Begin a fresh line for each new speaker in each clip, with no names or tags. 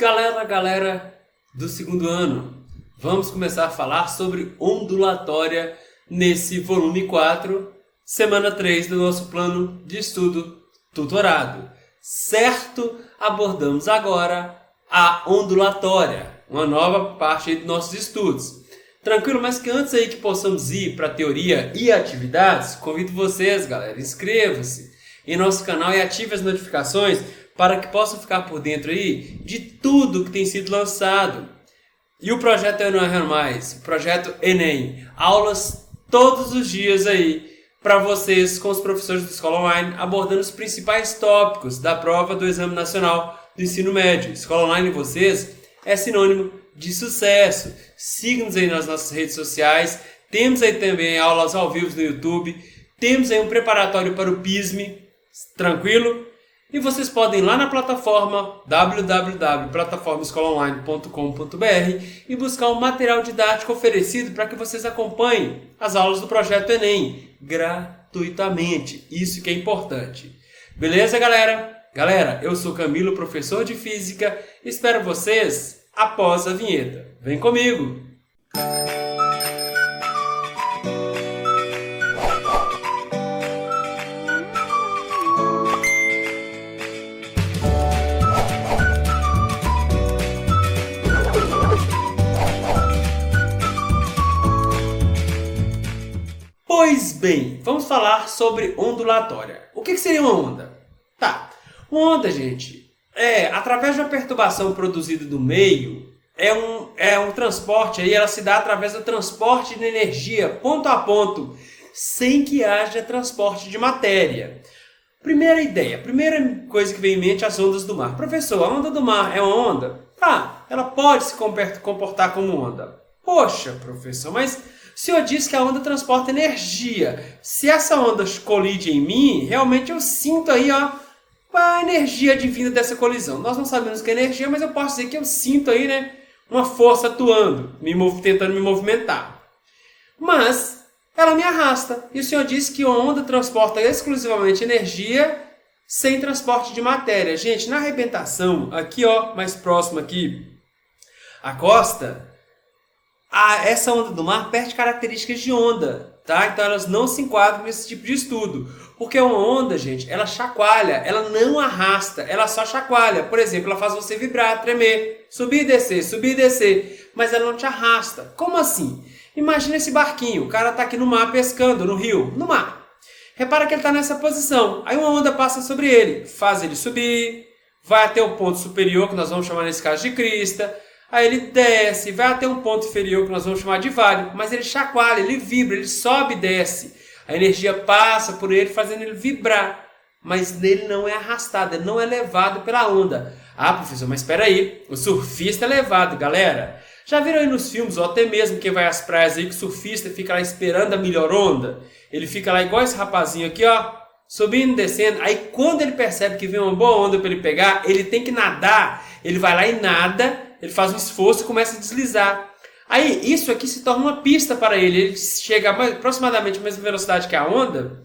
Galera do segundo ano, vamos começar a falar sobre ondulatória nesse volume 4, semana 3 do nosso plano de estudo tutorado. Certo? Abordamos agora a ondulatória, uma nova parte aí dos nossos estudos. Tranquilo? Mas que antes aí que possamos ir para a teoria e atividades, convido vocês, galera, inscrevam-se em nosso canal e ative as notificações para que possam ficar por dentro aí de tudo que tem sido lançado. E o projeto Eu Não Erro Mais, o projeto Enem, aulas todos os dias aí para vocês com os professores da Escola Online, abordando os principais tópicos da prova do Exame Nacional do Ensino Médio. Escola Online vocês é sinônimo de sucesso. Sigam-nos aí nas nossas redes sociais, temos aí também aulas ao vivo no YouTube, temos aí um preparatório para o PISME, tranquilo? E vocês podem ir lá na plataforma www.plataformaescolaonline.com.br e buscar um material didático oferecido para que vocês acompanhem as aulas do Projeto Enem gratuitamente. Isso que é importante. Beleza, galera? Galera, eu sou Camilo, professor de Física. Espero vocês após a vinheta. Vem comigo! Pois bem, vamos falar sobre ondulatória. O que seria uma onda? Tá, uma onda, gente, através de uma perturbação produzida do meio, é um transporte, aí ela se dá através do transporte de energia ponto a ponto, sem que haja transporte de matéria. Primeira ideia, primeira coisa que vem em mente, as ondas do mar. Professor, a onda do mar é uma onda? Tá, ela pode se comportar como onda. Poxa, professor, mas o senhor disse que a onda transporta energia. Se essa onda colide em mim, realmente eu sinto aí a energia advinda dessa colisão. Nós não sabemos o que é energia, mas eu posso dizer que eu sinto aí, uma força atuando, tentando me movimentar. Mas ela me arrasta. E o senhor disse que a onda transporta exclusivamente energia sem transporte de matéria. Gente, na arrebentação, aqui mais próximo aqui, a costa, essa onda do mar perde características de onda, tá? Então elas não se enquadram nesse tipo de estudo. Porque uma onda, gente, ela chacoalha, ela não arrasta, ela só chacoalha. Por exemplo, ela faz você vibrar, tremer, subir e descer, mas ela não te arrasta. Como assim? Imagina esse barquinho, o cara está aqui no mar pescando, no rio, no mar. Repara que ele está nessa posição, aí uma onda passa sobre ele, faz ele subir, vai até o ponto superior, que nós vamos chamar nesse caso de crista. Aí ele desce, vai até um ponto inferior que nós vamos chamar de vale, mas ele chacoalha, ele vibra, ele sobe e desce. A energia passa por ele, fazendo ele vibrar, mas ele não é arrastado, ele não é levado pela onda. Ah, professor, mas espera aí, o surfista é levado, galera. Já viram aí nos filmes, ou até mesmo quem vai às praias aí, que o surfista fica lá esperando a melhor onda? Ele fica lá igual esse rapazinho aqui, subindo e descendo. Aí quando ele percebe que vem uma boa onda para ele pegar, ele tem que nadar. Ele vai lá e nada, ele faz um esforço e começa a deslizar. Aí isso aqui se torna uma pista para ele. Ele chega aproximadamente a mesma velocidade que a onda.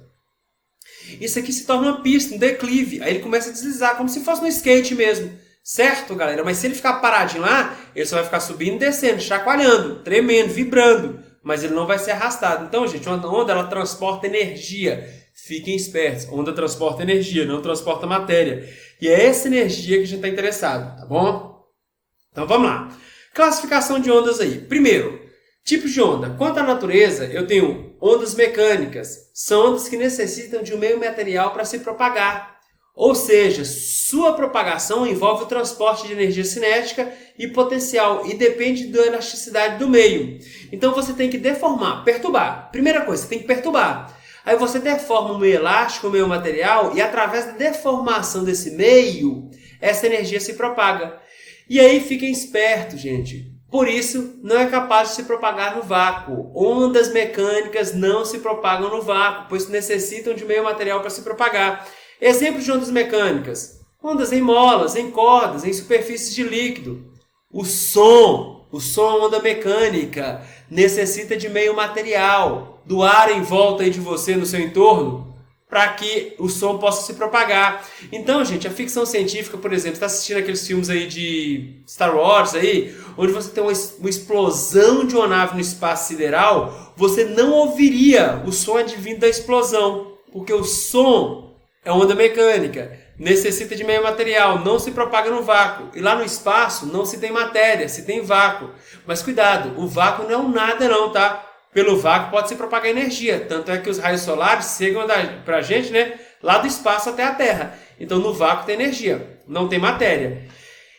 Isso aqui se torna uma pista, um declive. Aí ele começa a deslizar, como se fosse no skate mesmo. Certo, galera? Mas se ele ficar paradinho lá, ele só vai ficar subindo e descendo, chacoalhando, tremendo, vibrando. Mas ele não vai ser arrastado. Então, gente, uma onda ela transporta energia. Fiquem espertos. Onda transporta energia, não transporta matéria. E é essa energia que a gente está interessado, tá bom? Então vamos lá. Classificação de ondas aí. Primeiro, tipos de onda. Quanto à natureza, eu tenho ondas mecânicas. São ondas que necessitam de um meio material para se propagar. Ou seja, sua propagação envolve o transporte de energia cinética e potencial e depende da elasticidade do meio. Então você tem que deformar, perturbar. Primeira coisa, você tem que perturbar. Aí você deforma um meio elástico, um meio material e através da deformação desse meio, essa energia se propaga. E aí fiquem espertos, gente. Por isso, não é capaz de se propagar no vácuo. Ondas mecânicas não se propagam no vácuo, pois necessitam de meio material para se propagar. Exemplos de ondas mecânicas. Ondas em molas, em cordas, em superfícies de líquido. O som é uma onda mecânica. Necessita de meio material. Do ar em volta aí de você, no seu entorno. para que o som possa se propagar. Então, gente, a ficção científica, por exemplo, está assistindo aqueles filmes aí de Star Wars aí, onde você tem uma explosão de uma nave no espaço sideral, você não ouviria o som advindo da explosão, porque o som é onda mecânica, necessita de meio material, não se propaga no vácuo. E lá no espaço não se tem matéria, se tem vácuo. Mas cuidado, o vácuo não é um nada não, tá? Pelo vácuo pode se propagar energia, tanto é que os raios solares chegam para a gente, né, lá do espaço até a Terra. Então no vácuo tem energia, não tem matéria.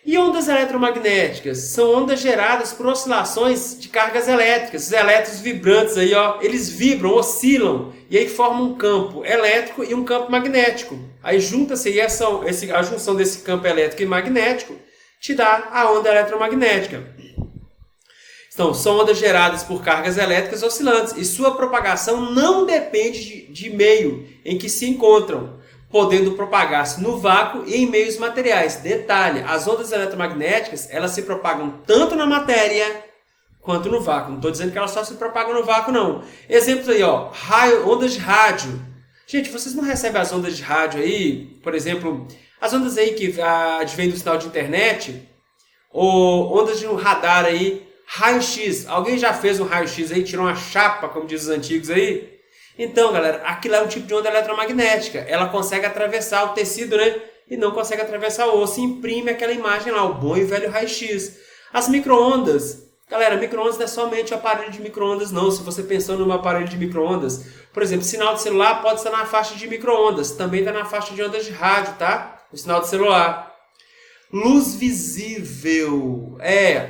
E ondas eletromagnéticas são ondas geradas por oscilações de cargas elétricas. Os elétrons vibrantes aí, ó, eles vibram, oscilam e aí formam um campo elétrico e um campo magnético. Aí junta-se aí a junção desse campo elétrico e magnético te dá a onda eletromagnética. Então, são ondas geradas por cargas elétricas oscilantes e sua propagação não depende de meio em que se encontram, podendo propagar-se no vácuo e em meios materiais. Detalhe, as ondas eletromagnéticas elas se propagam tanto na matéria quanto no vácuo. Não estou dizendo que elas só se propagam no vácuo, não. Exemplos aí, ó, ondas de rádio. Gente, vocês não recebem as ondas de rádio aí, por exemplo, as ondas aí que advêm do sinal de internet, ou ondas de um radar aí, raio-x. Alguém já fez um raio-x aí, tirou uma chapa, como diz os antigos aí? Então, galera, aquilo é um tipo de onda eletromagnética. Ela consegue atravessar o tecido, né? E não consegue atravessar o osso e imprime aquela imagem lá, o bom e velho raio-x. As micro-ondas. Galera, micro-ondas não é somente o aparelho de micro-ondas, não. Se você pensou num aparelho de micro-ondas, por exemplo, sinal de celular pode estar na faixa de micro-ondas. Também está na faixa de ondas de rádio, tá? O sinal de celular. Luz visível.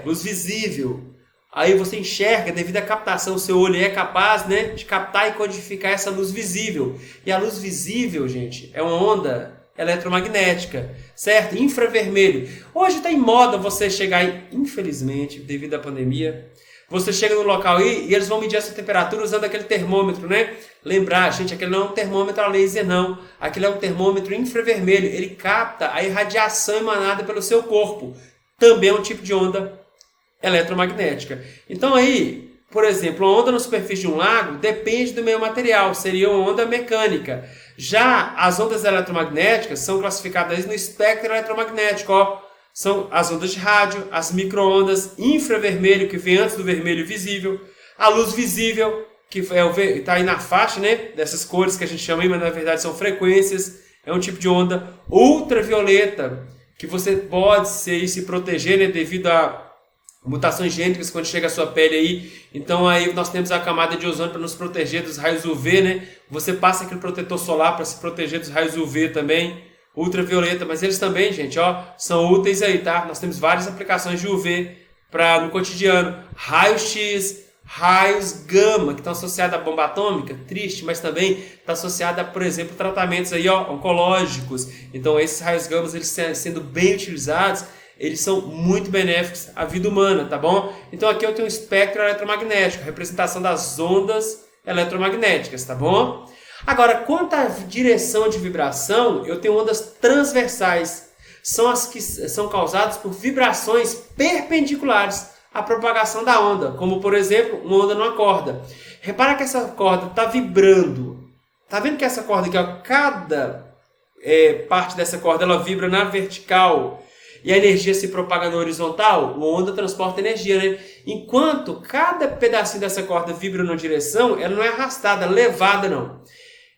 Luz visível. Aí você enxerga, devido à captação, o seu olho é capaz, né, de captar e codificar essa luz visível. E a luz visível, gente, é uma onda eletromagnética, certo? Infravermelho. Hoje está em moda você chegar aí, infelizmente, devido à pandemia, você chega no local aí e eles vão medir a sua temperatura usando aquele termômetro, né? Lembrar, gente, aquele não é um termômetro a laser, não. Aquele é um termômetro infravermelho. Ele capta a irradiação emanada pelo seu corpo. Também é um tipo de onda eletromagnética. Então aí, por exemplo, uma onda na superfície de um lago depende do meio material, seria uma onda mecânica. Já as ondas eletromagnéticas são classificadas no espectro eletromagnético, ó. São as ondas de rádio, as micro-ondas, infravermelho, que vem antes do vermelho visível, a luz visível, que está aí na faixa, né, dessas cores que a gente chama aí, mas na verdade são frequências, é um tipo de onda ultravioleta, que você pode se proteger, né, devido a mutações gênicas quando chega a sua pele aí. Então aí nós temos a camada de ozônio para nos proteger dos raios UV, né? Você passa aquele protetor solar para se proteger dos raios UV também, ultravioleta, mas eles também, gente, ó, são úteis aí, tá? Nós temos várias aplicações de UV no cotidiano. Raios-X, raios gama, que estão associados à bomba atômica, triste, mas também está associado a, por exemplo, tratamentos aí, ó, oncológicos. Então esses raios gama, eles sendo bem utilizados, eles são muito benéficos à vida humana, tá bom? Então aqui eu tenho um espectro eletromagnético, representação das ondas eletromagnéticas, tá bom? Agora, quanto à direção de vibração, eu tenho ondas transversais. São as que são causadas por vibrações perpendiculares à propagação da onda, como por exemplo, uma onda numa corda. Repara que essa corda está vibrando. Tá vendo que essa corda aqui, ó, cada parte dessa corda ela vibra na vertical e a energia se propaga na horizontal? A onda transporta energia, né? Enquanto cada pedacinho dessa corda vibra numa direção, ela não é arrastada, levada não.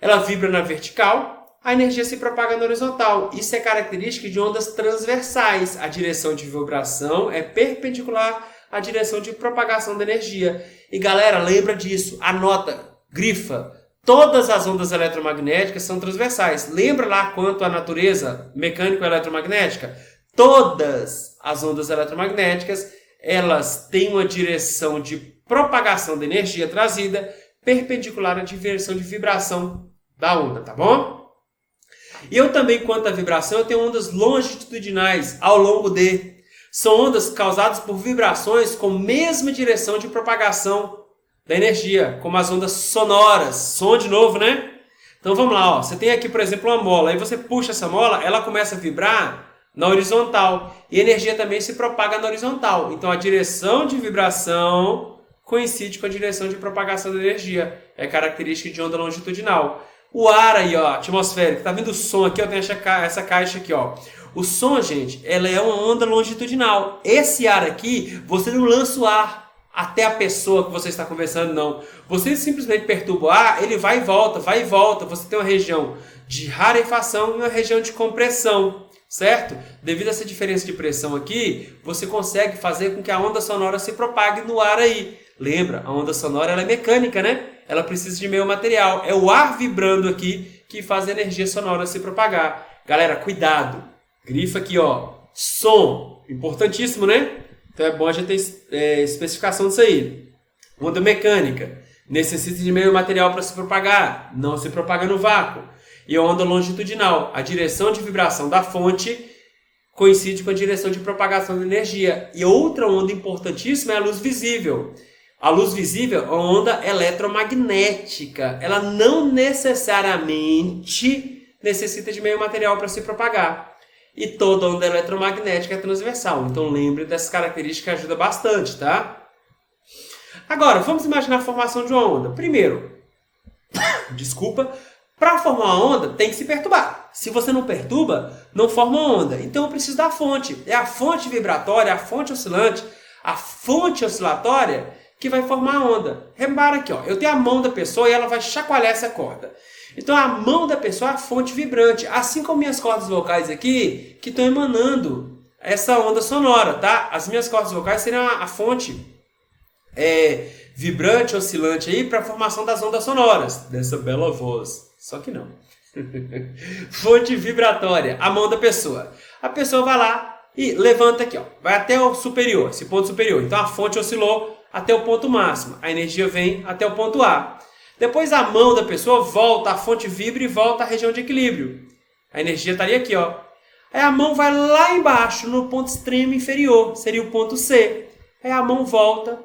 Ela vibra na vertical, a energia se propaga na horizontal. Isso é característica de ondas transversais. A direção de vibração é perpendicular à direção de propagação da energia. E galera, lembra disso, anota, grifa. Todas as ondas eletromagnéticas são transversais. Lembra lá quanto à natureza mecânico-eletromagnética? Todas as ondas eletromagnéticas, elas têm uma direção de propagação da energia trazida perpendicular à direção de vibração da onda, tá bom? E eu também, quanto à vibração, eu tenho ondas longitudinais ao longo de. São ondas causadas por vibrações com mesma direção de propagação da energia, como as ondas sonoras. Som de novo, né? Então vamos lá, ó. Você tem aqui, por exemplo, uma mola. Aí você puxa essa mola, ela começa a vibrar na horizontal. E a energia também se propaga na horizontal. Então a direção de vibração coincide com a direção de propagação da energia. É característica de onda longitudinal. O ar aí, ó, atmosférico, tá vendo o som aqui, ó, tem essa caixa aqui, ó. O som, gente, ela é uma onda longitudinal. Esse ar aqui, você não lança o ar até a pessoa que você está conversando, não. Você simplesmente perturba o ar, ele vai e volta, vai e volta. Você tem uma região de rarefação e uma região de compressão, certo? Devido a essa diferença de pressão aqui, você consegue fazer com que a onda sonora se propague no ar aí. Lembra, a onda sonora ela é mecânica, né? Ela precisa de meio material. É o ar vibrando aqui que faz a energia sonora se propagar. Galera, cuidado. Grifa aqui, ó. Som. Importantíssimo, né? Então é bom a gente ter especificação disso aí. Onda mecânica. Necessita de meio material para se propagar. Não se propaga no vácuo. E a onda longitudinal. A direção de vibração da fonte coincide com a direção de propagação da energia. E outra onda importantíssima é a luz visível. A luz visível é uma onda eletromagnética. Ela não necessariamente necessita de meio material para se propagar. E toda onda eletromagnética é transversal. Então lembre dessas características que ajuda bastante, tá? Agora, vamos imaginar a formação de uma onda. Primeiro, para formar uma onda tem que se perturbar. Se você não perturba, não forma onda. Então eu preciso da fonte. É a fonte vibratória, a fonte oscilante, a fonte oscilatória que vai formar a onda. Repara aqui, ó, eu tenho a mão da pessoa e ela vai chacoalhar essa corda. Então a mão da pessoa é a fonte vibrante, assim como minhas cordas vocais aqui, que estão emanando essa onda sonora, tá? As minhas cordas vocais seriam a fonte vibrante, oscilante aí para a formação das ondas sonoras, dessa bela voz. Só que não. Fonte vibratória, a mão da pessoa. A pessoa vai lá e levanta aqui, ó, vai até o superior, esse ponto superior. Então a fonte oscilou até o ponto máximo. A energia vem até o ponto A. Depois a mão da pessoa volta, a fonte vibra e volta à região de equilíbrio. A energia estaria aqui, ó. Aí a mão vai lá embaixo, no ponto extremo inferior, seria o ponto C. Aí a mão volta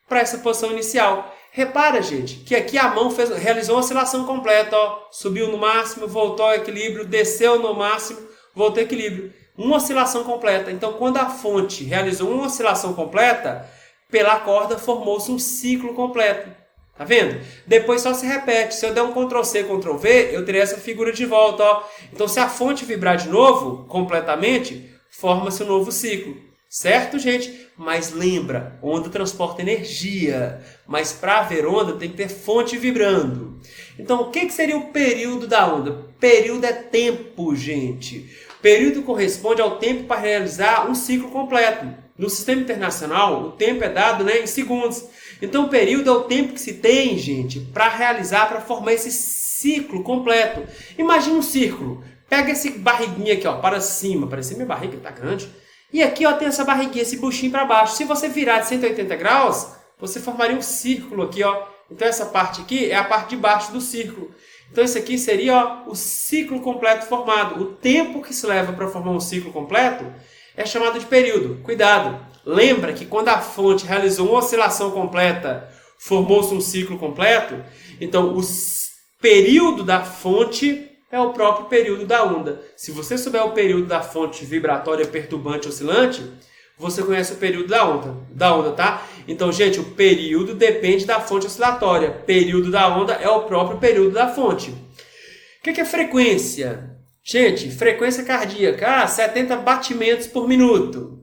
para essa posição inicial. Repara, gente, que aqui a mão realizou uma oscilação completa, ó. Subiu no máximo, voltou ao equilíbrio, desceu no máximo, voltou ao equilíbrio. Uma oscilação completa. Então, quando a fonte realizou uma oscilação completa, pela corda formou-se um ciclo completo. Tá vendo? Depois só se repete. Se eu der um Ctrl+C, Ctrl+V, eu terei essa figura de volta. Ó. Então, se a fonte vibrar de novo, completamente, forma-se um novo ciclo. Certo, gente? Mas lembra, onda transporta energia. Mas para haver onda, tem que ter fonte vibrando. Então, o que seria o período da onda? Período é tempo, gente. Período corresponde ao tempo para realizar um ciclo completo. No sistema internacional, o tempo é dado, né, em segundos. Então, o período é o tempo que se tem, gente, para realizar, para formar esse ciclo completo. Imagina um círculo. Pega esse barriguinha aqui, ó, para cima. Parece minha barriga, tá grande. E aqui, ó, tem essa barriguinha, esse buchinho para baixo. Se você virar de 180 graus, você formaria um círculo aqui, ó. Então, essa parte aqui é a parte de baixo do círculo. Então, esse aqui seria, ó, o ciclo completo formado. O tempo que se leva para formar um ciclo completo é chamado de período. Cuidado! Lembra que quando a fonte realizou uma oscilação completa, formou-se um ciclo completo? Então, o período da fonte é o próprio período da onda. Se você souber o período da fonte vibratória perturbante oscilante, você conhece o período da onda, tá? Então, gente, o período depende da fonte oscilatória. Período da onda é o próprio período da fonte. O que é frequência? Gente, frequência cardíaca, 70 batimentos por minuto.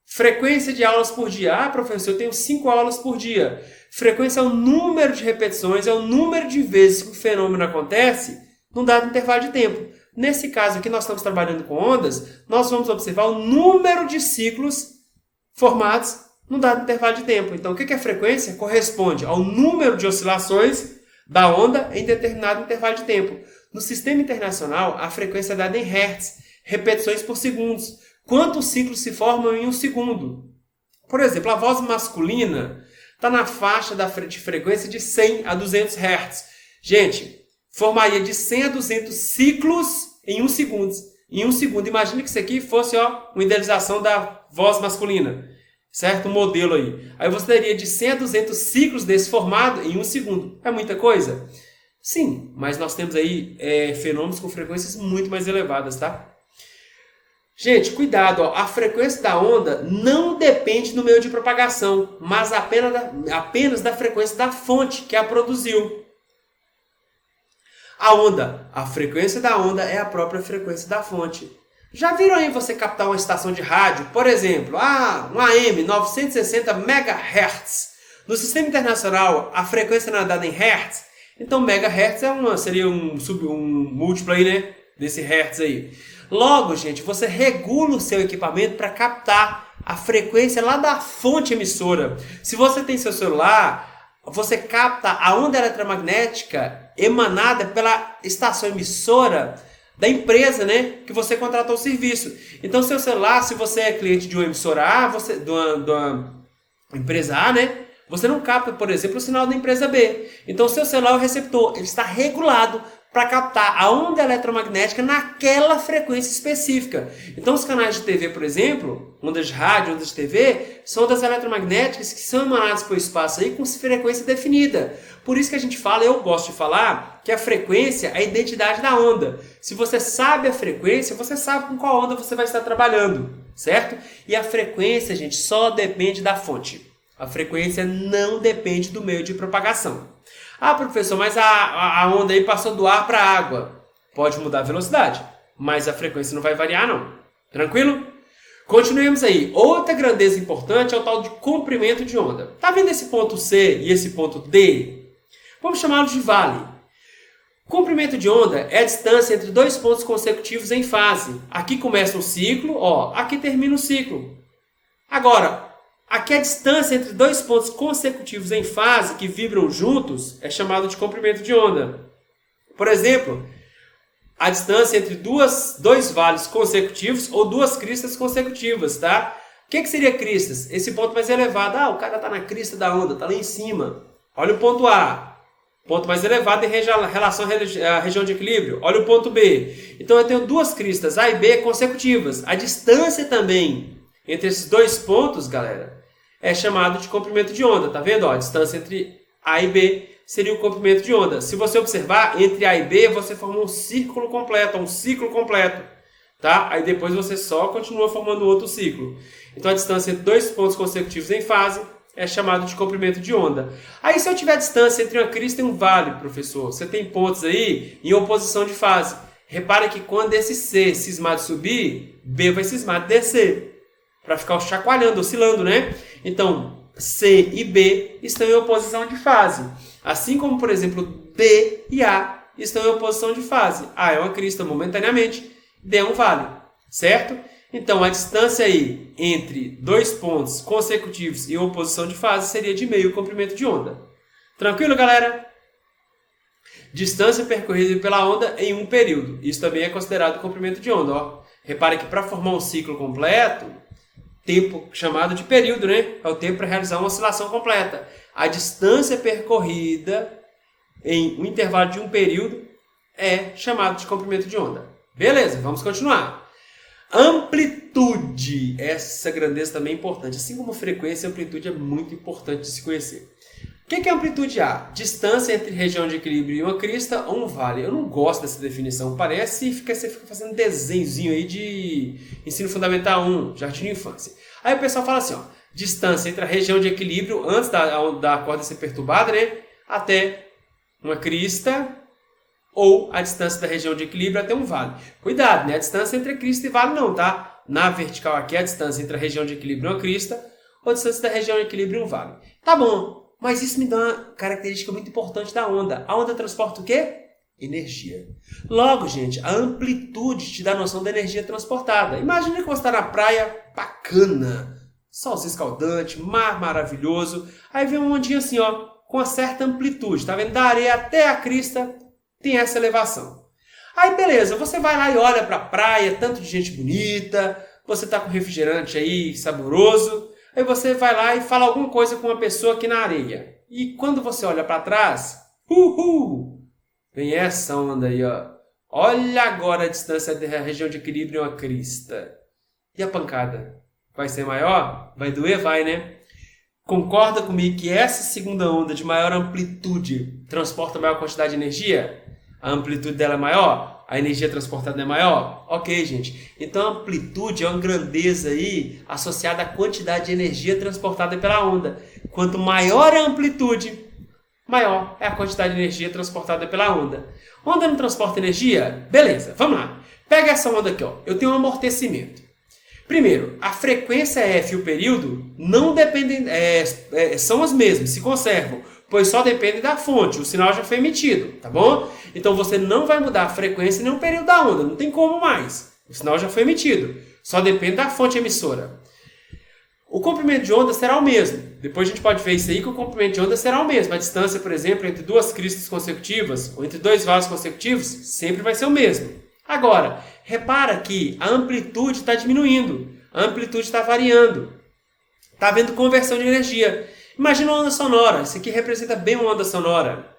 Frequência de aulas por dia. Ah, professor, eu tenho 5 aulas por dia. Frequência é o número de repetições, é o número de vezes que o fenômeno acontece num dado intervalo de tempo. Nesse caso aqui, nós estamos trabalhando com ondas, nós vamos observar o número de ciclos formados num dado intervalo de tempo. Então, o que é frequência? Corresponde ao número de oscilações da onda em determinado intervalo de tempo. No sistema internacional, a frequência é dada em Hertz, repetições por segundos. Quantos ciclos se formam em um segundo? Por exemplo, a voz masculina está na faixa de frequência de 100 a 200 Hz. Gente, formaria de 100 a 200 ciclos em um segundo. Em um segundo. Imagina que isso aqui fosse, ó, uma idealização da voz masculina. Certo? Um modelo aí. Aí você teria de 100 a 200 ciclos desse formado em um segundo. É muita coisa? Sim, mas nós temos aí fenômenos com frequências muito mais elevadas, tá? Gente, cuidado, ó, a frequência da onda não depende do meio de propagação, mas apenas da frequência da fonte que a produziu. A onda, a frequência da onda é a própria frequência da fonte. Já viram aí você captar uma estação de rádio, por exemplo, um AM 960 MHz. No sistema internacional, a frequência não é dada em Hertz, então megahertz seria um múltiplo aí, né, desse hertz aí. Logo, gente, você regula o seu equipamento para captar a frequência lá da fonte emissora. Se você tem seu celular, você capta a onda eletromagnética emanada pela estação emissora da empresa, né, que você contratou o serviço. Então, seu celular, se você é cliente de uma emissora A, de uma empresa A, né, você não capta, por exemplo, o sinal da empresa B. Então, o seu celular é o receptor, ele está regulado para captar a onda eletromagnética naquela frequência específica. Então, os canais de TV, por exemplo, ondas de rádio, ondas de TV, são ondas eletromagnéticas que são emanadas pelo espaço aí com frequência definida. Por isso que a gente fala, eu gosto de falar, que a frequência é a identidade da onda. Se você sabe a frequência, você sabe com qual onda você vai estar trabalhando, certo? E a frequência, gente, só depende da fonte. A frequência não depende do meio de propagação. Ah, professor, mas a onda aí passou do ar para a água. Pode mudar a velocidade, mas a frequência não vai variar, não. Tranquilo? Continuemos aí. Outra grandeza importante é o tal de comprimento de onda. Tá vendo esse ponto C e esse ponto D? Vamos chamá-los de vale. Comprimento de onda é a distância entre dois pontos consecutivos em fase. Aqui começa um ciclo, aqui termina o ciclo. Agora, aqui a distância entre dois pontos consecutivos em fase que vibram juntos é chamado de comprimento de onda. Por exemplo, a distância entre dois vales consecutivos ou duas cristas consecutivas, tá? O que seria cristas? Esse ponto mais elevado. O cara está na crista da onda, está lá em cima. Olha o ponto A. Ponto mais elevado em relação à região de equilíbrio. Olha o ponto B. Então eu tenho duas cristas, A e B, consecutivas. A distância também entre esses dois pontos, galera, é chamado de comprimento de onda. Tá vendo? A distância entre A e B seria o comprimento de onda. Se você observar, entre A e B você forma um círculo completo, um ciclo completo. Tá? Aí depois você só continua formando outro ciclo. Então a distância entre dois pontos consecutivos em fase é chamado de comprimento de onda. Aí se eu tiver distância entre uma crista e um vale, professor, você tem pontos aí em oposição de fase. Repara que quando esse C cismar de subir, B vai cismar de descer. Para ficar chacoalhando, oscilando, né? Então, C e B estão em oposição de fase. Assim como, por exemplo, D e A estão em oposição de fase. A é uma crista momentaneamente, D é um vale, certo? Então, a distância aí entre dois pontos consecutivos em oposição de fase seria de meio comprimento de onda. Tranquilo, galera? Distância percorrida pela onda em um período. Isso também é considerado comprimento de onda. Repare que para formar um ciclo completo, tempo chamado de período, né? É o tempo para realizar uma oscilação completa. A distância percorrida em um intervalo de um período é chamado de comprimento de onda. Beleza, vamos continuar. Amplitude. Essa grandeza também é importante. Assim como frequência, amplitude é muito importante de se conhecer. O que é amplitude A? Distância entre região de equilíbrio e uma crista ou um vale. Eu não gosto dessa definição. Parece que você fica fazendo desenhozinho aí de ensino fundamental 1, jardim de infância. Aí o pessoal fala assim, distância entre a região de equilíbrio, antes da corda ser perturbada, né, até uma crista, ou a distância da região de equilíbrio até um vale. Cuidado, né? A distância entre a crista e vale não, tá? Na vertical aqui é a distância entre a região de equilíbrio e uma crista, ou a distância da região de equilíbrio e um vale. Tá bom, mas isso me dá uma característica muito importante da onda. A onda transporta o quê? Energia. Logo, gente, a amplitude te dá a noção da energia transportada. Imagina que você está na praia, bacana, solzinho escaldante, mar maravilhoso, aí vem uma ondinha assim, com uma certa amplitude, tá vendo? Da areia até a crista tem essa elevação. Aí beleza, você vai lá e olha para a praia, tanto de gente bonita, você está com refrigerante aí saboroso, aí você vai lá e fala alguma coisa com uma pessoa aqui na areia. E quando você olha para trás, vem essa onda aí, Olha agora a distância da região de equilíbrio e uma crista. E a pancada? Vai ser maior? Vai doer? Vai, né? Concorda comigo que essa segunda onda de maior amplitude transporta maior quantidade de energia? A amplitude dela é maior? A energia transportada é maior? Ok, gente. Então a amplitude é uma grandeza aí associada à quantidade de energia transportada pela onda. Quanto maior a amplitude, maior é a quantidade de energia transportada pela onda. Onda não transporta energia? Beleza, vamos lá. Pega essa onda aqui, ó. Eu tenho um amortecimento. Primeiro, a frequência F e o período não dependem, são as mesmas, se conservam, pois só dependem da fonte, o sinal já foi emitido, tá bom? Então você não vai mudar a frequência nem o período da onda, não tem como mais. O sinal já foi emitido, só depende da fonte emissora. O comprimento de onda será o mesmo. Depois a gente pode ver isso aí, que o comprimento de onda será o mesmo. A distância, por exemplo, entre duas cristas consecutivas ou entre dois vasos consecutivos sempre vai ser o mesmo. Agora, repara que a amplitude está diminuindo, a amplitude está variando. Está havendo conversão de energia. Imagina uma onda sonora, isso aqui representa bem uma onda sonora.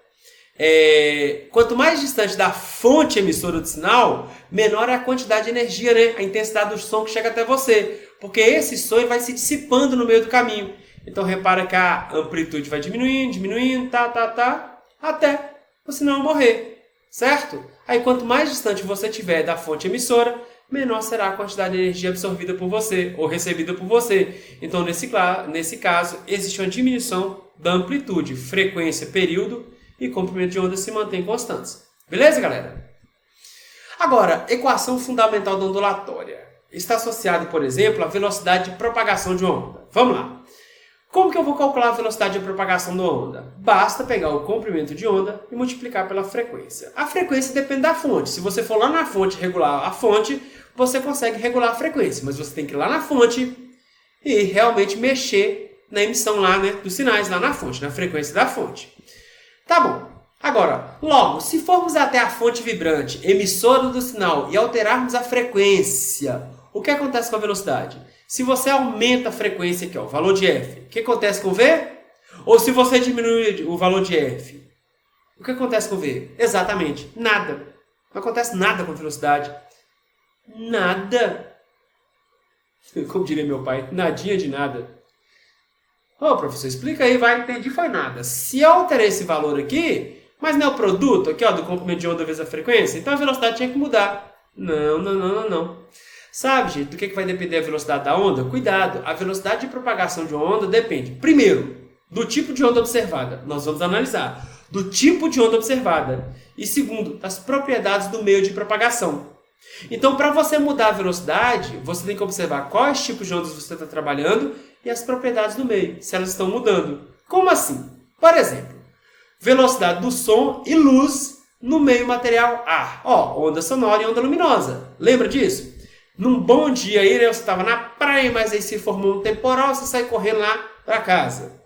Quanto mais distante da fonte emissora do sinal, menor é a quantidade de energia, né? A intensidade do som que chega até você. Porque esse som vai se dissipando no meio do caminho. Então repara que a amplitude vai diminuindo, até o sinal morrer, certo? Aí quanto mais distante você estiver da fonte emissora, menor será a quantidade de energia absorvida por você ou recebida por você. Então nesse caso, existe uma diminuição da amplitude, frequência, período e comprimento de onda se mantém constantes. Beleza, galera? Agora, equação fundamental da ondulatória. Está associado, por exemplo, à velocidade de propagação de onda. Vamos lá. Como que eu vou calcular a velocidade de propagação da onda? Basta pegar o comprimento de onda e multiplicar pela frequência. A frequência depende da fonte. Se você for lá na fonte regular a fonte, você consegue regular a frequência. Mas você tem que ir lá na fonte e realmente mexer na emissão lá, né, dos sinais lá na fonte, na frequência da fonte. Tá bom. Agora, logo, se formos até a fonte vibrante, emissora do sinal, e alterarmos a frequência, o que acontece com a velocidade? Se você aumenta a frequência aqui, ó, o valor de F, o que acontece com V? Ou se você diminui o valor de F, o que acontece com V? Exatamente, nada. Não acontece nada com a velocidade. Nada. Como diria meu pai, nadinha de nada. Ô, professor, explica aí, vai, entendi, foi nada. Se eu alterar esse valor aqui, mas não é o produto aqui, ó, do comprimento de onda vezes a frequência, então a velocidade tinha que mudar. Não. Sabe, gente, do que vai depender a velocidade da onda? Cuidado, a velocidade de propagação de uma onda depende, primeiro, do tipo de onda observada. Nós vamos analisar do tipo de onda observada. E segundo, das propriedades do meio de propagação. Então, para você mudar a velocidade, você tem que observar quais tipos de ondas você está trabalhando e as propriedades do meio, se elas estão mudando. Como assim? Por exemplo, velocidade do som e luz no meio material ar. Ó, onda sonora e onda luminosa. Lembra disso? Num bom dia aí, né, você estava na praia, mas aí se formou um temporal, você sai correndo lá para casa.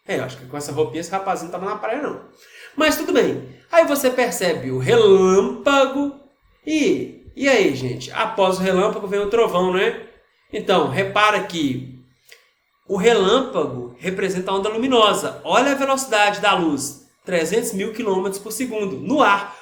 Eu acho que com essa roupinha esse rapazinho não estava na praia, não. Mas tudo bem. Aí você percebe o relâmpago e aí, gente? Após o relâmpago vem o trovão, né? Então, repara que o relâmpago representa a onda luminosa. Olha a velocidade da luz. 300 mil km por segundo no ar.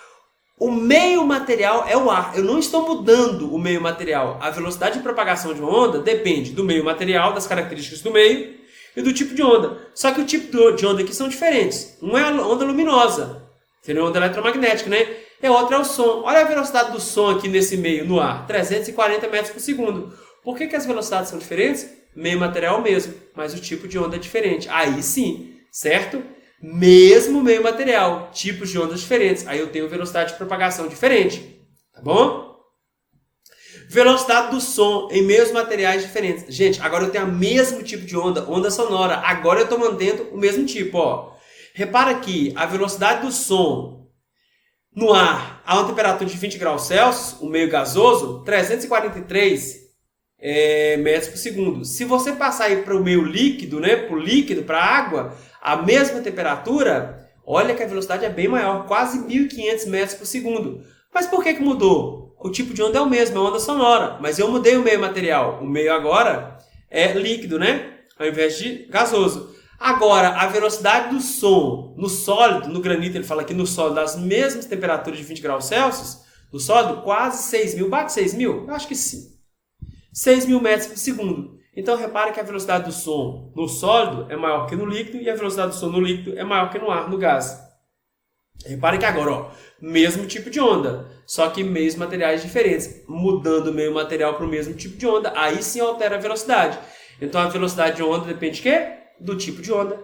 O meio material é o ar. Eu não estou mudando o meio material. A velocidade de propagação de uma onda depende do meio material, das características do meio e do tipo de onda. Só que o tipo de onda aqui são diferentes. Um é a onda luminosa, seria onda eletromagnética, né? E a outra é o som. Olha a velocidade do som aqui nesse meio, no ar. 340 metros por segundo. Por que as velocidades são diferentes? Meio material é o mesmo, mas o tipo de onda é diferente. Aí sim, certo? Mesmo meio material, tipos de ondas diferentes. Aí eu tenho velocidade de propagação diferente. Tá bom? Velocidade do som em meios materiais diferentes. Gente, agora eu tenho o mesmo tipo de onda, onda sonora. Agora eu estou mantendo o mesmo tipo. Ó. Repara que a velocidade do som no ar a uma temperatura de 20 graus Celsius, o meio gasoso, 343 metros por segundo. Se você passar aí para o meio líquido, né, para o líquido, para a água, a mesma temperatura, olha que a velocidade é bem maior, quase 1.500 metros por segundo. Mas por que mudou? O tipo de onda é o mesmo, é onda sonora, mas eu mudei o meio material. O meio agora é líquido, né, ao invés de gasoso. Agora, a velocidade do som no sólido, no granito, ele fala aqui no sólido, das mesmas temperaturas de 20 graus Celsius, no sólido, quase 6.000. Bate 6.000? Eu acho que sim. 6.000 metros por segundo. Então, repare que a velocidade do som no sólido é maior que no líquido e a velocidade do som no líquido é maior que no ar, no gás. Repare que agora, ó, mesmo tipo de onda, só que meios materiais diferentes. Mudando o meio material para o mesmo tipo de onda, aí sim altera a velocidade. Então, a velocidade de onda depende de quê? Do tipo de onda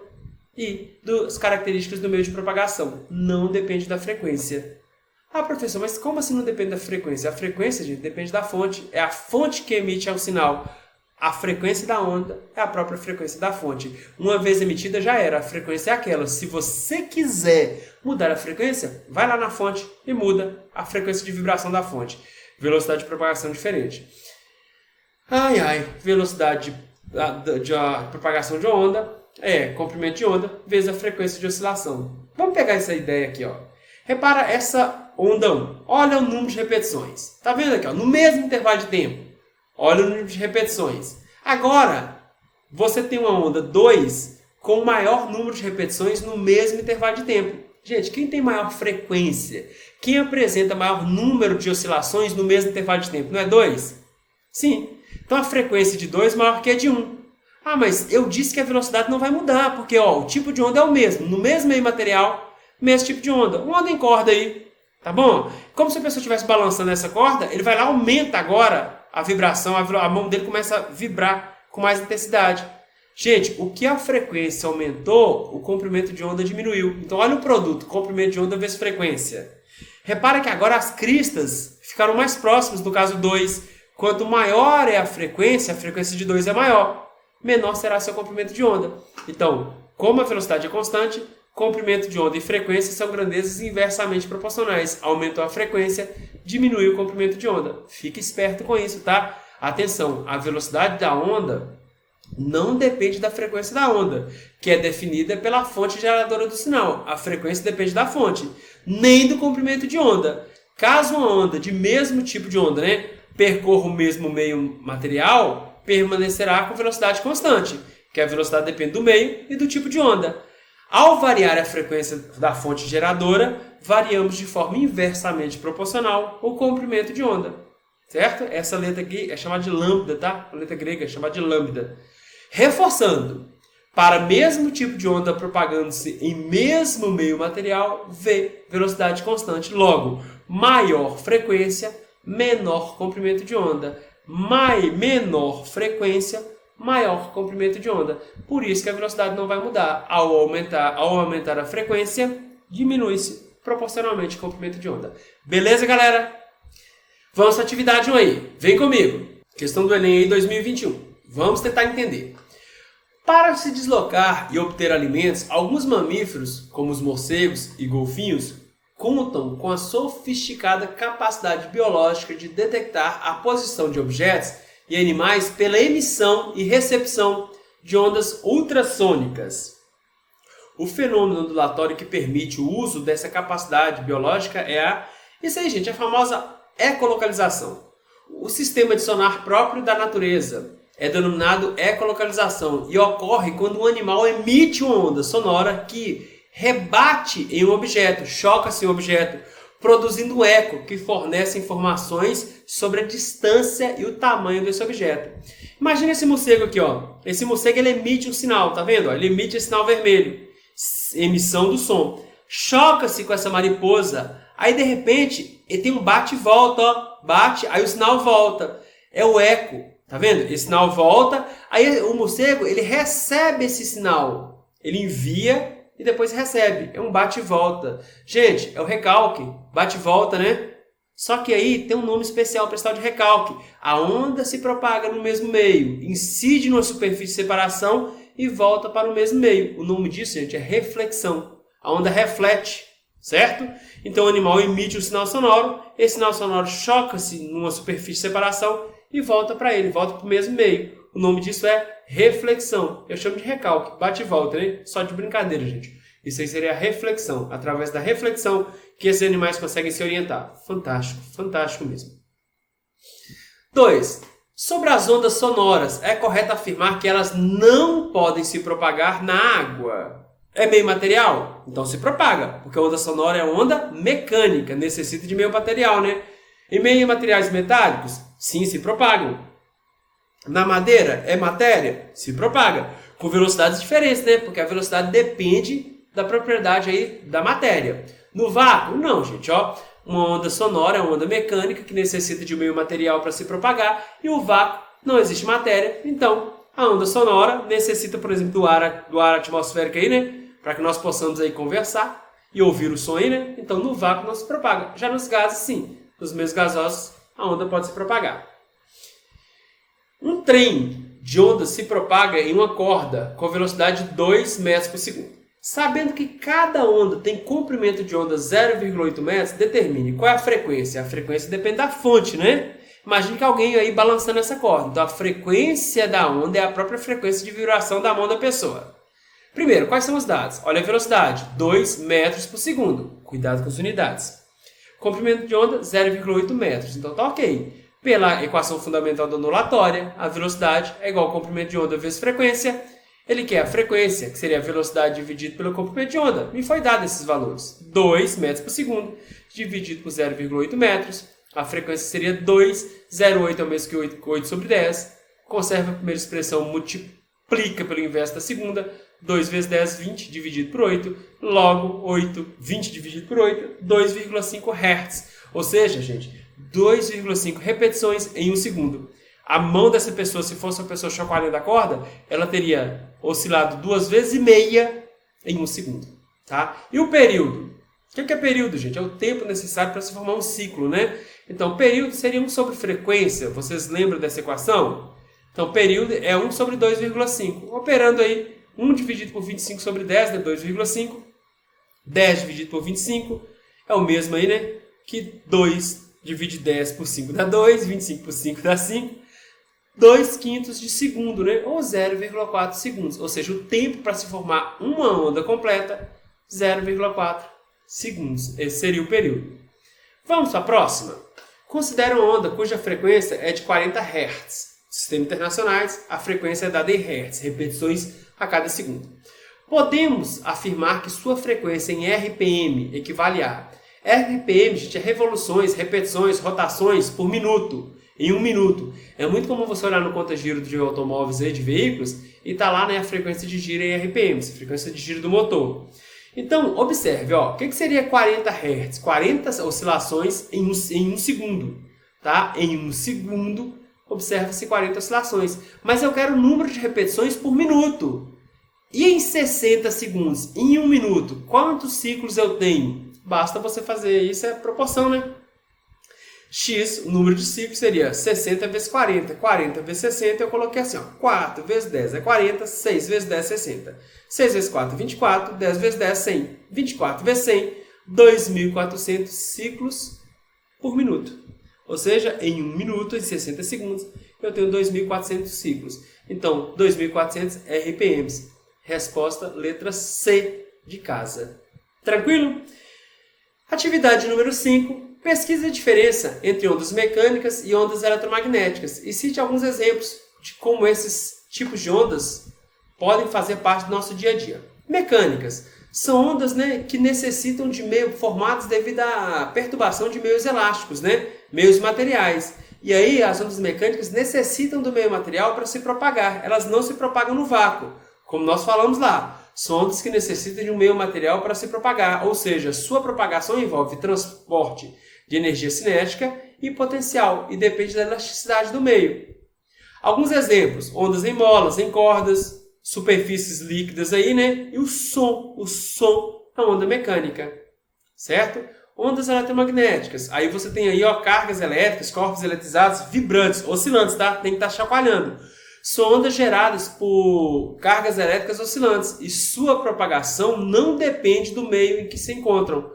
e das características do meio de propagação. Não depende da frequência. Ah, professor, mas como assim não depende da frequência? A frequência, gente, depende da fonte. É a fonte que emite o sinal. A frequência da onda é a própria frequência da fonte. Uma vez emitida já era, a frequência é aquela. Se você quiser mudar a frequência, vai lá na fonte e muda a frequência de vibração da fonte. Velocidade de propagação diferente. Velocidade de propagação de onda é comprimento de onda vezes a frequência de oscilação. Vamos pegar essa ideia aqui, ó. Repara essa onda 1. Olha o número de repetições. Tá vendo aqui, ó? No mesmo intervalo de tempo. Olha o número de repetições. Agora, você tem uma onda 2 com maior número de repetições no mesmo intervalo de tempo. Gente, quem tem maior frequência? Quem apresenta maior número de oscilações no mesmo intervalo de tempo? Não é 2? Sim. Então a frequência de 2 é maior que a de 1. Ah, mas eu disse que a velocidade não vai mudar, porque ó, o tipo de onda é o mesmo. No mesmo meio material, mesmo tipo de onda. Uma onda em corda aí. Tá bom? Como se a pessoa estivesse balançando essa corda, ele vai lá, aumenta agora a vibração, a mão dele começa a vibrar com mais intensidade. Gente, o que a frequência aumentou, o comprimento de onda diminuiu. Então olha o produto, comprimento de onda vezes frequência. Repara que agora as cristas ficaram mais próximas, no caso 2. Quanto maior é a frequência de 2 é maior, menor será seu comprimento de onda. Então, como a velocidade é constante, comprimento de onda e frequência são grandezas inversamente proporcionais. Aumentou a frequência, diminuiu o comprimento de onda. Fique esperto com isso, tá? Atenção, a velocidade da onda não depende da frequência da onda, que é definida pela fonte geradora do sinal. A frequência depende da fonte, nem do comprimento de onda. Caso uma onda de mesmo tipo de onda, percorra o mesmo meio material, permanecerá com velocidade constante, que a velocidade depende do meio e do tipo de onda. Ao variar a frequência da fonte geradora, variamos de forma inversamente proporcional o comprimento de onda. Certo? Essa letra aqui é chamada de lambda, tá? A letra grega é chamada de lambda. Reforçando, para mesmo tipo de onda propagando-se em mesmo meio material, V, velocidade constante. Logo, maior frequência, menor comprimento de onda. Menor frequência, maior comprimento de onda. Por isso que a velocidade não vai mudar. Ao aumentar a frequência, diminui-se proporcionalmente o comprimento de onda. Beleza, galera? Vamos para a atividade 1 aí. Vem comigo. Questão do Enem aí 2021. Vamos tentar entender. Para se deslocar e obter alimentos, alguns mamíferos, como os morcegos e golfinhos, contam com a sofisticada capacidade biológica de detectar a posição de objetos e animais pela emissão e recepção de ondas ultrassônicas. O fenômeno ondulatório que permite o uso dessa capacidade biológica é isso aí, gente, a famosa ecolocalização. O sistema de sonar próprio da natureza é denominado ecolocalização e ocorre quando um animal emite uma onda sonora que rebate em um objeto, choca-se em um objeto, produzindo um eco que fornece informações sobre a distância e o tamanho desse objeto. Imagina esse morcego aqui, ó. Esse morcego ele emite um sinal, tá vendo? Ele emite esse sinal vermelho, emissão do som. Choca-se com essa mariposa, aí de repente ele tem um bate e volta, ó. Bate, aí o sinal volta. É o eco, tá vendo? Esse sinal volta, aí o morcego ele recebe esse sinal, ele envia e depois recebe. É um bate e volta. Gente, é o recalque. Bate e volta, né? Só que aí tem um nome especial para esse tal de recalque. A onda se propaga no mesmo meio, incide numa superfície de separação e volta para o mesmo meio. O nome disso, gente, é reflexão. A onda reflete, certo? Então o animal emite um sinal sonoro, esse sinal sonoro choca-se numa superfície de separação e volta para ele, volta para o mesmo meio. O nome disso é reflexão. Eu chamo de recalque, bate e volta, né? Só de brincadeira, gente. Isso aí seria a reflexão. Através da reflexão que esses animais conseguem se orientar. Fantástico, fantástico mesmo. 2. Sobre as ondas sonoras, é correto afirmar que elas não podem se propagar na água. É meio material? Então se propaga, porque a onda sonora é onda mecânica, necessita de meio material, né? Em meio materiais metálicos, sim, se propagam. Na madeira, é matéria? Se propaga. Com velocidades diferentes, né? Porque a velocidade depende da propriedade aí da matéria. No vácuo, não, gente, ó. Uma onda sonora é uma onda mecânica que necessita de meio material para se propagar e o vácuo não existe matéria, então a onda sonora necessita, por exemplo, do ar atmosférico aí, né? Para que nós possamos aí conversar. e ouvir o som aí, né? Então no vácuo não se propaga. Já nos gases, sim. Nos meios gasosos, a onda pode se propagar. Um trem de onda se propaga em uma corda com velocidade de 2 metros por segundo. Sabendo que cada onda tem comprimento de onda 0,8 metros, determine qual é a frequência. A frequência depende da fonte, né? Imagine que alguém aí balançando essa corda. Então a frequência da onda é a própria frequência de vibração da mão da pessoa. Primeiro, quais são os dados? Olha a velocidade, 2 metros por segundo. Cuidado com as unidades. Comprimento de onda, 0,8 metros. Então tá ok. Pela equação fundamental da ondulatória, a velocidade é igual ao comprimento de onda vezes frequência. Ele quer a frequência, que seria a velocidade dividido pelo comprimento de onda. Me foi dado esses valores. 2 metros por segundo dividido por 0,8 metros. A frequência seria 2. 0,8 é o mesmo que 8 sobre 10. Conserva a primeira expressão, multiplica pelo inverso da segunda. 2 vezes 10, 20 dividido por 8. Logo, 8, 20 dividido por 8, 2,5 Hz. Ou seja, gente, 2,5 repetições em 1 segundo. A mão dessa pessoa, se fosse uma pessoa chacoalhando a corda, ela teria oscilado 2 vezes e meia em 1 segundo. Tá? E o período? O que é período, gente? É o tempo necessário para se formar um ciclo, né? Então, período seria 1 sobre frequência. Vocês lembram dessa equação? Então, período é 1 sobre 2,5. Operando aí, 1 dividido por 25 sobre 10 dá 2,5. 10 dividido por 25 é o mesmo aí, né? Que 2 divide 10 por 5 dá 2, 25 por 5 dá 5. 2 quintos de segundo, né? Ou 0,4 segundos. Ou seja, o tempo para se formar uma onda completa, 0,4 segundos. Esse seria o período. Vamos para a próxima. Considere uma onda cuja frequência é de 40 Hz. Sistemas internacionais, a frequência é dada em Hz, repetições a cada segundo. Podemos afirmar que sua frequência em RPM equivale a... RPM, gente, é revoluções, repetições, rotações por minuto. Em 1 minuto. É muito comum você olhar no conta-giro de automóveis aí, de veículos, e tá lá, né, a frequência de giro em RPM, a frequência de giro do motor. Então, observe, ó, o que seria 40 Hz? 40 oscilações em um segundo. Tá? Em 1 segundo, observa-se 40 oscilações. Mas eu quero o número de repetições por minuto. E em 60 segundos, em 1 minuto, quantos ciclos eu tenho? Basta você fazer isso, é proporção, né? X, o número de ciclos seria 60 vezes 40. 40 vezes 60, eu coloquei assim, ó, 4 vezes 10 é 40, 6 vezes 10 é 60. 6 vezes 4 é 24, 10 vezes 10 é 100. 24 vezes 100, 2.400 ciclos por minuto. Ou seja, em 1 minuto, em 60 segundos, eu tenho 2.400 ciclos. Então, 2.400 RPMs. Resposta, letra C de casa. Tranquilo? Atividade número 5. Pesquise a diferença entre ondas mecânicas e ondas eletromagnéticas e cite alguns exemplos de como esses tipos de ondas podem fazer parte do nosso dia a dia. Mecânicas são ondas, né, que necessitam de meio formados devido à perturbação de meios elásticos, né, meios materiais. E aí as ondas mecânicas necessitam do meio material para se propagar. Elas não se propagam no vácuo, como nós falamos lá. São ondas que necessitam de um meio material para se propagar, ou seja, sua propagação envolve transporte de energia cinética e potencial e depende da elasticidade do meio. Alguns exemplos: ondas em molas, em cordas, superfícies líquidas aí, né? E o som é uma onda mecânica, certo? Ondas eletromagnéticas, aí você tem aí, ó, cargas elétricas, corpos eletrizados, vibrantes, oscilantes, tá? Tem que estar chacoalhando. São ondas geradas por cargas elétricas oscilantes e sua propagação não depende do meio em que se encontram,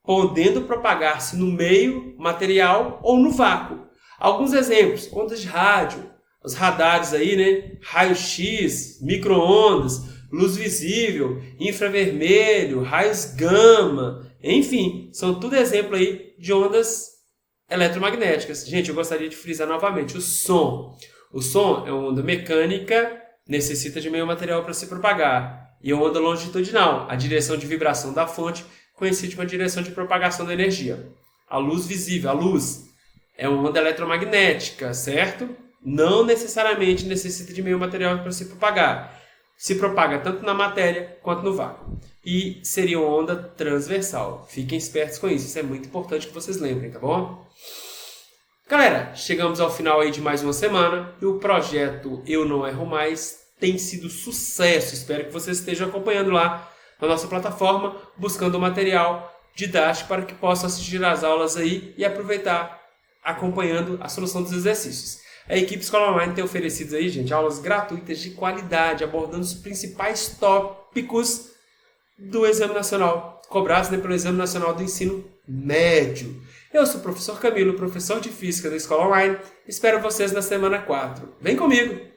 podendo propagar-se no meio material ou no vácuo. Alguns exemplos: ondas de rádio, os radares aí, né? Raio-X, micro-ondas, luz visível, infravermelho, raios gama, enfim, são tudo exemplo aí de ondas eletromagnéticas. Gente, eu gostaria de frisar novamente: o som é uma onda mecânica, necessita de meio material para se propagar. E a onda longitudinal, a direção de vibração da fonte, coincide com a direção de propagação da energia. A luz visível, a luz, é uma onda eletromagnética, certo? Não necessariamente necessita de meio material para se propagar. Se propaga tanto na matéria quanto no vácuo. E seria uma onda transversal. Fiquem espertos com isso. Isso é muito importante que vocês lembrem, tá bom? Galera, chegamos ao final aí de mais uma semana. E o projeto Eu Não Erro Mais tem sido sucesso. Espero que vocês estejam acompanhando lá na nossa plataforma, buscando material didático para que possa assistir às aulas aí e aproveitar acompanhando a solução dos exercícios. A equipe Escola Online tem oferecido aí, gente, aulas gratuitas de qualidade, abordando os principais tópicos do Exame Nacional, cobrados pelo Exame Nacional do Ensino Médio. Eu sou o professor Camilo, professor de Física da Escola Online. Espero vocês na semana 4. Vem comigo!